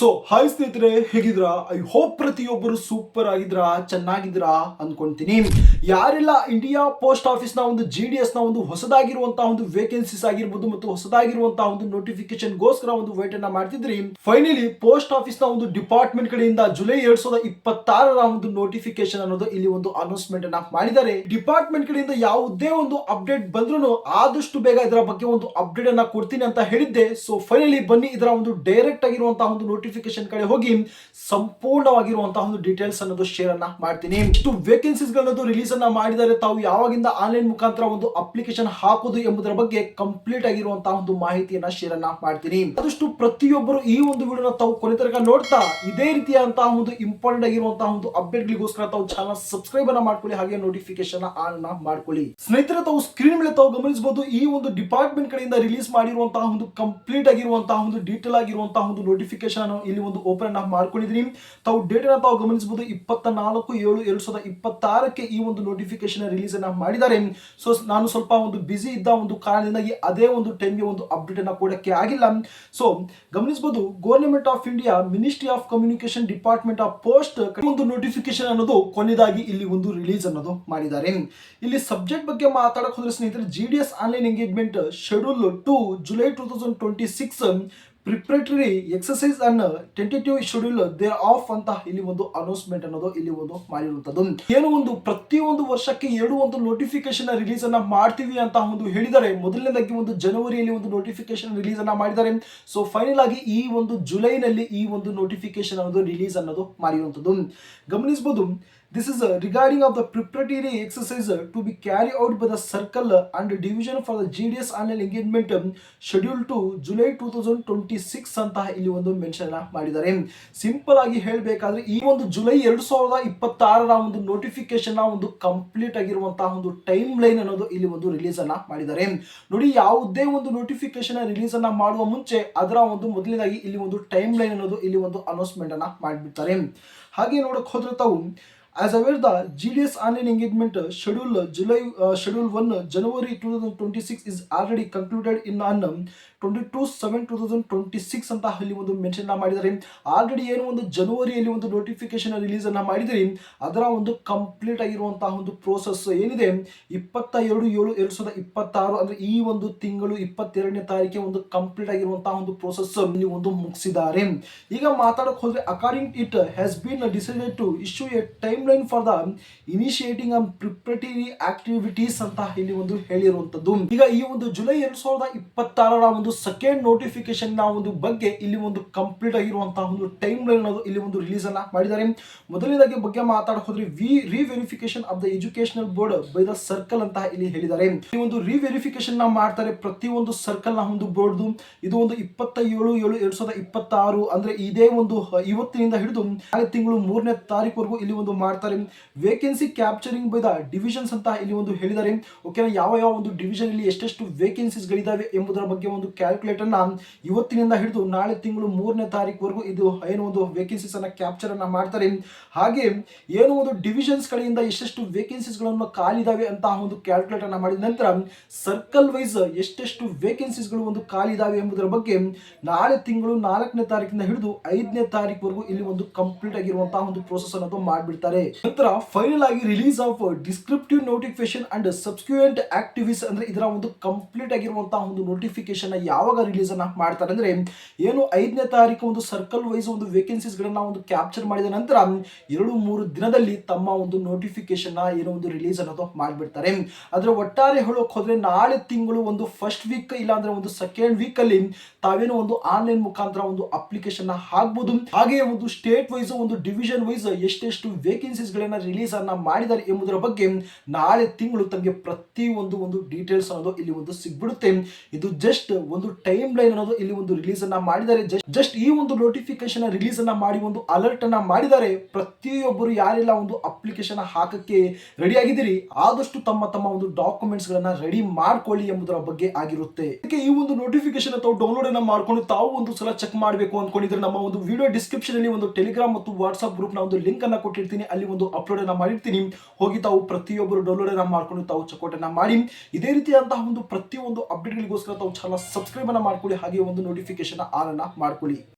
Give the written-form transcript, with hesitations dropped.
So hi ಸ್ನೇಹಿತರೆ, ಹೇಗಿದ್ರಾ? I hope ಪ್ರತಿಯೊಬ್ಬರು super ಆಗಿದ್ರಾ, ಚೆನ್ನಾಗಿದ್ರಾ ಅನ್ಕೊಂತೀನಿ. ಯಾರೆಲ್ಲ ಇಂಡಿಯಾ ಪೋಸ್ಟ್ ಆಫೀಸ್ ನ ಒಂದು GDS ನ ಒಂದು ಹೊಸದಾಗಿರುವಂತಹ ಒಂದು ವೇಕೆನ್ಸೀಸ್ ಆಗಿರ್ಬೋದು ಮತ್ತು ಹೊಸದಾಗಿರುವಂತಹ ಒಂದು ನೋಟಿಫಿಕೇಶನ್ ಗೋಸ್ಕರ ಒಂದು ವೇಟ್ ಅನ್ನ ಮಾಡ್ತಿದ್ರಿ, ಫೈನಲಿ ಪೋಸ್ಟ್ ಆಫೀಸ್ ನ ಒಂದು ಡಿಪಾರ್ಟ್ಮೆಂಟ್ ಕಡೆಯಿಂದ ಜುಲೈ 2026ರ ಒಂದು ನೋಟಿಫಿಕೇಶನ್ ಅನ್ನೋದು ಇಲ್ಲಿ ಒಂದು ಅನೌನ್ಸ್ಮೆಂಟ್ ಅನ್ನ ಮಾಡಿದ್ದಾರೆ. ಡಿಪಾರ್ಟ್ಮೆಂಟ್ ಕಡೆಯಿಂದ ಯಾವುದೇ ಒಂದು ಅಪ್ಡೇಟ್ ಬಂದ್ರು ಆದಷ್ಟು ಬೇಗ ಇದರ ಬಗ್ಗೆ ಒಂದು ಅಪ್ಡೇಟ್ ಅನ್ನ ಕೊಡ್ತೀನಿ ಅಂತ ಹೇಳಿದ್ದೆ. ಸೊ ಫೈನಲಿ ಬನ್ನಿ ಇದರ ಒಂದು ಡೈರೆಕ್ಟ್ ಆಗಿರುವಂತಹ ಒಂದು ನೋಟಿಫಿಕೇಶನ್ ಕಡೆ ಹೋಗಿ ಸಂಪೂರ್ಣವಾಗಿರುವಂತಹ ಒಂದು ಡೀಟೇಲ್ಸ್ ಅನ್ನೋದು ಶೇರ್ ಅನ್ನ ಮಾಡ್ತೀನಿ. ಇಷ್ಟು ವೇಕೆನ್ಸೀಸ್ ಗಳನ್ನದು ರಿಲೀಸ್ ಅನ್ನ ಮಾಡಿದರೆ ತಾವು ಯಾವಾಗಿಂದ ಆನ್ಲೈನ್ ಮುಖಾಂತರ ಒಂದು ಅಪ್ಲಿಕೇಶನ್ ಹಾಕೋದು ಎಂಬುದರ ಬಗ್ಗೆ ಕಂಪ್ಲೀಟ್ ಆಗಿರುವಂತಹ ಒಂದು ಮಾಹಿತಿಯನ್ನ ಶೇರ್ ಅನ್ನ ಮಾಡ್ತೀನಿ. ಆದಷ್ಟು ಪ್ರತಿಯೊಬ್ಬರು ಈ ಒಂದು ವಿಡಿಯೋನ ತಾವು ಕೊನೆ ತನಕ ನೋಡ್ತಾ ಇದೇ ರೀತಿಯಾದಂತಹ ಒಂದು ಇಂಪಾರ್ಟೆಂಟ್ ಆಗಿರುವಂತಹ ಒಂದು ಅಪ್ಡೇಟ್ ಗಳಿಗೋಸ್ಕರ ತಾವು ಚಾನಲ್ ಸಬ್ಸ್ಕ್ರೈಬ್ ಅನ್ನ ಮಾಡ್ಕೊಳ್ಳಿ, ಹಾಗೆ ನೋಟಿಫಿಕೇಶನ್ ಆನ್ ಅನ್ನ ಮಾಡ್ಕೊಳ್ಳಿ. ಸ್ನೇಹಿತರೆ, ತಾವು ಸ್ಕ್ರೀನ್ ಮೇಲೆ ತಾವು ಗಮನಿಸಬಹುದು, ಈ ಒಂದು ಡಿಪಾರ್ಟ್ಮೆಂಟ್ ಕಡೆಯಿಂದ ರಿಲೀಸ್ ಮಾಡಿರುವಂತಹ ಒಂದು ಕಂಪ್ಲೀಟ್ ಆಗಿರುವಂತಹ ಒಂದು ಡೀಟೇಲ್ ಆಗಿರುವಂತಹ ಒಂದು ನೋಟಿಫಿಕೇಶನ್ ಇಲ್ಲಿ ಒಂದು ಓಪನ್ ಅನ್ನ ಮಾಡ್ಕೊಂಡಿದ್ದೀನಿ. ತಾವು ಡೇಟ್ ಅನ್ನ ತಾವು ಗಮನಿಸಬಹುದು, 24/7/2026ಕ್ಕೆ ಈ ಒಂದು ನೋಟಿಫಿಕೇಶನ್ ರಿಲೀಸ್ ಅನ್ನ ಮಾಡಿದ್ದಾರೆ. ಸೊ ನಾನು ಸ್ವಲ್ಪ ಒಂದು ಬಿಸಿ ಇದ್ದ ಒಂದು ಕಾರಣದಿಂದಾಗಿ ಅದೇ ಒಂದು ಟೈಮ್ಗೆ ಒಂದು ಅಪ್ಡೇಟ್ ಅನ್ನ ಕೊಡಕ್ಕೆ ಆಗಿಲ್ಲ. ಸೊ ಗಮನಿಸಬಹುದು, government of India ministry of communication department of post ಒಂದು ನೋಟಿಫಿಕೇಶನ್ ಅನ್ನೋದು ಕೊನೆಯದಾಗಿ ಇಲ್ಲಿ ಒಂದು ರಿಲೀಸ್ ಅನ್ನೋದು ಮಾಡಿದ್ದಾರೆ. ಇಲ್ಲಿ ಸಬ್ಜೆಕ್ಟ್ ಬಗ್ಗೆ ಮಾತಾಡಕ್ ಹೋದ್ರೆ ಸ್ನೇಹಿತರೆ, GDS online engagement schedule 2 July 2026 preparatory exercise and tentative schedule thereof ಅಂತ ಇಲ್ಲಿ ಒಂದು ಅನೌನ್ಸ್ಮೆಂಟ್ ಅನ್ನೋದು ಇಲ್ಲಿ ಒಂದು ಮಾಡಿರುವಂತದ್ದು. ಏನು ಒಂದು ಪ್ರತಿಯೊಂದು ವರ್ಷಕ್ಕೆ 2 ಒಂದು ನೋಟಿಫಿಕೇಶನ್ ರಿಲೀಸ್ ಅನ್ನ ಮಾಡ್ತೀವಿ ಅಂತ ಒಂದು ಹೇಳಿದ್ದಾರೆ. ಮೊದಲನೇದಾಗಿ ಒಂದು ಜನವರಿಯಲ್ಲಿ ಒಂದು ನೋಟಿಫಿಕೇಶನ್ ರಿಲೀಸ್ ಅನ್ನ ಮಾಡಿದ್ದಾರೆ. ಸೊ ಫೈನಲ್ ಆಗಿ ಈ ಒಂದು ಜುಲೈನಲ್ಲಿ ಈ ಒಂದು ನೋಟಿಫಿಕೇಶನ್ ಅನ್ನೋದು ರಿಲೀಸ್ ಅನ್ನೋದು ಮಾಡಿರುವಂತದ್ದು ಗಮನಿಸಬಹುದು. This is regarding of the preparatory exercise to be carried out by the circle and division for the GDS online engagement schedule to July 2026 ಅಂತ ಇಲ್ಲಿ ಒಂದು ಮೆನ್ಷನ್ ಮಾಡಿದ್ದಾರೆ. ಸಿಂಪಲ್ ಆಗಿ ಹೇಳಬೇಕಾದ್ರೆ ಈ ಒಂದು ಜುಲೈ 2026ರ ಒಂದು ನೋಟಿಫಿಕೇಶನ್ ಒಂದು ಕಂಪ್ಲೀಟ್ ಆಗಿರುವಂತಹ ಒಂದು ಟೈಮ್ ಲೈನ್ ಅನ್ನೋದು ಇಲ್ಲಿ ಒಂದು ರಿಲೀಸ್ ಅನ್ನ ಮಾಡಿದ್ದಾರೆ. ನೋಡಿ, ಯಾವುದೇ ಒಂದು ನೋಟಿಫಿಕೇಶನ್ ರಿಲೀಸ್ ಅನ್ನ ಮಾಡುವ ಮುಂಚೆ ಅದರ ಒಂದು ಮೊದಲನೇದಾಗಿ ಇಲ್ಲಿ ಒಂದು ಟೈಮ್ ಲೈನ್ ಅನ್ನೋದು ಇಲ್ಲಿ ಒಂದು ಅನೌನ್ಸ್ಮೆಂಟ್ ಅನ್ನ ಮಾಡಿಬಿಡ್ತಾರೆ. ಹಾಗೆ ನೋಡಕ್ ಹೋದ್ರೆ ತಾವು as aware the GDS online engagement schedule 1 January 2026 is already concluded in on 22/7/2026 ಅಂತ ಇಲ್ಲಿ ಒಂದು ಮೆನ್ಷನ್ ಮಾಡಿದ್ದಾರೆ. ಆಲ್ರೆಡಿ ಏನು ಒಂದು ಜನವರಿಯಲ್ಲಿ ಒಂದು ನೋಟಿಫಿಕೇಶನ್ ರಿಲೀಸ್ ಅನ್ನ ಮಾಡಿದರೆ ಅದರ ಒಂದು ಕಂಪ್ಲೀಟ್ ಆಗಿರುವಂತಹ ಒಂದು ಪ್ರೋಸೆಸ್ ಏನಿದೆ 22/7/2026 ಅಂದ್ರೆ ಈ ಒಂದು ತಿಂಗಳು 22ನೇ ತಾರೀಕಿಗೆ ಒಂದು ಕಂಪ್ಲೀಟ್ ಆಗಿರುವಂತಹ ಒಂದು ಪ್ರೋಸೆಸ್ ಇಲ್ಲಿ ಒಂದು ಮುಗಿಸಿದ್ದಾರೆ. ಈಗ ಮಾತಾಡಕ್ ಹೋದ್ರೆ according it has been decided to issue a timeline for the initiating and preparatory activities ಅಂತ ಇಲ್ಲಿ ಒಂದು ಹೇಳಿರುವಂತದ್ದು. ಈಗ ಈ ಒಂದು ಜುಲೈ 2026ರ ಒಂದು ಸೆಕೆಂಡ್ ನೋಟಿಫಿಕೇಶನ್ ನ ಒಂದು ಬಗ್ಗೆ ಇಲ್ಲಿ ಒಂದು ಕಂಪ್ಲೀಟ್ ಆಗಿರುವಂತಹ ಒಂದು ಟೈಮ್ ಲೈನ್ ಅನ್ನೋದು ಇಲ್ಲಿ ಒಂದು ರಿಲೀಸ್ ಅನ್ನ ಮಾಡಿದ್ದಾರೆ. ಮೊದಲನೇದಾಗಿ ಬಗ್ಗೆ ಮಾತಾಡಕ್ ಹೋದ್ರೆ reverification of the educational board by the circle ಅಂತ ಇಲ್ಲಿ ಹೇಳಿದ್ದಾರೆ. ಈ ಒಂದು ರಿವೆರಿಫಿಕೇಶನ್ ನ ಮಾಡ್ತಾರೆ ಪ್ರತಿಯೊಂದು ಸರ್ಕಲ್ ನ ಒಂದು ಬೋರ್ಡ್. ಇದು ಒಂದು 27/7/2026 ಅಂದ್ರೆ ಇದೇ ಒಂದು ಇವತ್ತಿನಿಂದ ಹಿಡಿದು ನಾಳೆ ತಿಂಗಳು 3ನೇ ತಾರೀಕುವರೆಗೂ ಇಲ್ಲಿ ಒಂದು ಮಾಡ್ತಾರೆ. Vacancy capturing by the divisions ಅಂತ ಇಲ್ಲಿ ಒಂದು ಹೇಳಿದ್ದಾರೆ. ಓಕೆನಾ, ಯಾವ ಒಂದು ಡಿವಿಷನ್ ಇಲ್ಲಿ ಎಷ್ಟೆಷ್ಟು ವೇಕೆನ್ಸೀಸ್ ಗಳಿದಾವೆ ಎಂಬುದರ ಬಗ್ಗೆ ಒಂದು ಕ್ಯಾಲ್ಕುಲೇಟರ್ ನ ಇವತ್ತಿನಿಂದ ಹಿಡಿದು ನಾಳೆ ತಿಂಗಳು 3ನೇ ತಾರೀಕುವರೆಗೂ ಇದು ಏನು ಒಂದು ವೇಕೆನ್ಸೀಸ್ ಅನ್ನ ಕ್ಯಾಪ್ಚರ್ ಅನ್ನ ಮಾಡ್ತಾರೆ. ಹಾಗೆ ಏನು ಒಂದು ಡಿವಿಷನ್ಸ್ ಕಡೆಯಿಂದ ಎಷ್ಟೆಷ್ಟು ವೇಕೆನ್ಸೀಸ್ ಗಳನ್ನು ಖಾಲಿದಾವೆ ಅಂತ ಒಂದು ಕ್ಯಾಲ್ಕುಲೇಟರ್ ಅನ್ನ ಮಾಡಿದ ನಂತರ ಸರ್ಕಲ್ ವೈಸ್ ಎಷ್ಟೆಷ್ಟು ವೇಕೆನ್ಸೀಸ್ ಗಳು ಒಂದು ಖಾಲಿ ಇದಾವೆ ಎಂಬುದರ ಬಗ್ಗೆ ನಾಳೆ ತಿಂಗಳು 4ನೇ ತಾರೀಕಿಂದ ಹಿಡಿದು 5ನೇ ತಾರೀಕುವರೆಗೂ ಇಲ್ಲಿ ಒಂದು ಕಂಪ್ಲೀಟ್ ಆಗಿರುವಂತಹ ಒಂದು ಪ್ರೋಸೆಸ್ ಅನ್ನೋದು ಮಾಡಿಬಿಡ್ತಾರೆ. ನಂತರ ಫೈನಲ್ ಆಗಿ release of descriptive notification and subsequent activities ಅಂದ್ರೆ ಇದರ ಒಂದು ಕಂಪ್ಲೀಟ್ ಆಗಿರುವಂತಹ ಒಂದು ನೋಟಿಫಿಕೇಶನ್ ಯಾವಾಗ ರಿಲೀಸ್ ಅನ್ನ ಮಾಡ್ತಾರೆ ಅಂದ್ರೆ ಏನು 5ನೇ ತಾರೀಕು ಒಂದು ಸರ್ಕಲ್ ವೈಸ್ ಒಂದು ವೇಕೆನ್ಸೀಸ್ ಗಳನ್ನ ಒಂದು ಕ್ಯಾಪ್ಚರ್ ಮಾಡಿದ ನಂತರ 2-3 ದಿನದಲ್ಲಿ ತಮ್ಮ ಒಂದು ನೋಟಿಫಿಕೇಶನ್ ಏನೋ ಒಂದು ರಿಲೀಸ್ ಅನ್ನೋದು ಮಾಡಿಬಿಡ್ತಾರೆ. ಆದ್ರೆ ಒಟ್ಟಾರೆ ಹೇಳೋಕೆ ಹೋದ್ರೆ ನಾಳೆ ತಿಂಗಳು ಒಂದು ಫಸ್ಟ್ ವೀಕ್ ಇಲ್ಲ ಅಂದ್ರೆ ಒಂದು ಸೆಕೆಂಡ್ ವೀಕ್ ಅಲ್ಲಿ ತಾವೇನೋ ಒಂದು ಆನ್ಲೈನ್ ಮುಖಾಂತರ ಒಂದು ಅಪ್ಲಿಕೇಶನ್ ಹಾಕಬಹುದು. ಹಾಗೆ ಒಂದು ಸ್ಟೇಟ್ ವೈಸ್ ಒಂದು ಡಿವಿಷನ್ ವೈಸ್ ಎಷ್ಟೆಷ್ಟು ವೇಕೆನ್ಸೀಸ್ ಗಳನ್ನ ರಿಲೀಸ್ ಅನ್ನ ಮಾಡಿದ್ದಾರೆ ಎಂಬುದರ ಬಗ್ಗೆ ನಾಳೆ ತಿಂಗಳು ತಮಗೆ ಪ್ರತಿ ಒಂದು ಡೀಟೇಲ್ಸ್ ಅನ್ನೋದು ಇಲ್ಲಿ ಒಂದು ಸಿಗ್ಬಿಡುತ್ತೆ. ಇದು ಜಸ್ಟ್ ಒಂದು ಟೈಮ್ ಲೈನ್ ಅನ್ನೋದು ಇಲ್ಲಿ ಒಂದು ರಿಲೀಸ್ ಅನ್ನ ಮಾಡಿದ್ದಾರೆ. ಜಸ್ಟ್ ಈ ಒಂದು ನೋಟಿಫಿಕೇಶನ್ ರಿಲೀಸ್ ಅನ್ನ ಮಾಡಿ ಒಂದು ಅಲರ್ಟ್ ಅನ್ನ ಮಾಡಿದ್ದಾರೆ. ಪ್ರತಿಯೊಬ್ಬರು ಯಾರೆಲ್ಲ ಒಂದು ಅಪ್ಲಿಕೇಶನ್ ಹಾಕಕ್ಕೆ ರೆಡಿ ಆಗಿದ್ದೀರಿ ಆದಷ್ಟು ತಮ್ಮ ಒಂದು ಡಾಕ್ಯುಮೆಂಟ್ಸ್ ಗಳನ್ನ ರೆಡಿ ಮಾಡ್ಕೊಳ್ಳಿ ಎಂಬುದರ ಬಗ್ಗೆ ಆಗಿರುತ್ತೆ. ಈ ಒಂದು ನೋಟಿಫಿಕೇಶನ್ ಅಥವಾ ಡೌನ್ಲೋಡ್ ಅನ್ನ ಮಾಡ್ಕೊಂಡು ತಾವು ಒಂದು ಸಲ ಚೆಕ್ ಮಾಡಬೇಕು ಅನ್ಕೊಂಡಿದ್ರೆ ನಮ್ಮ ಒಂದು ವಿಡಿಯೋ ಡಿಸ್ಕ್ರಿಪ್ಷನ್ ಅಲ್ಲಿ ಒಂದು ಟೆಲಿಗ್ರಾಮ್ ಮತ್ತು ವಾಟ್ಸ್ಆಪ್ ಗ್ರೂಪ್ ನ ಒಂದು ಲಿಂಕ್ ಅನ್ನ ಕೊಟ್ಟಿರ್ತೀನಿ. ಅಲ್ಲಿ ಒಂದು ಅಪ್ಲೋಡ್ ಅನ್ನ ಮಾಡಿರ್ತೀನಿ. ಹೋಗಿ ತಾವು ಪ್ರತಿಯೊಬ್ಬರು ಡೌನ್ಲೋಡ್ ಅನ್ನ ಮಾಡ್ಕೊಂಡು ತಾವು ಚೆಕ್ಔಟ್ ಅನ್ನ ಮಾಡಿ ಇದೇ ರೀತಿಯಾದಂತಹ ಒಂದು ಪ್ರತಿಯೊಂದು ಅಪ್ಡೇಟ್ ಗಳಿಗೋಸ್ಕರ ತಾವು ಚಾನಲ್ ಸಬ್ಸ್ಕ್ರೈಬ್ ಅನ್ನ ಮಾಡ್ಕೊಳ್ಳಿ, ಹಾಗೆ ಒಂದು ನೋಟಿಫಿಕೇಶನ್ ಆನ್ ಅನ್ನ ಮಾಡ್ಕೊಳ್ಳಿ.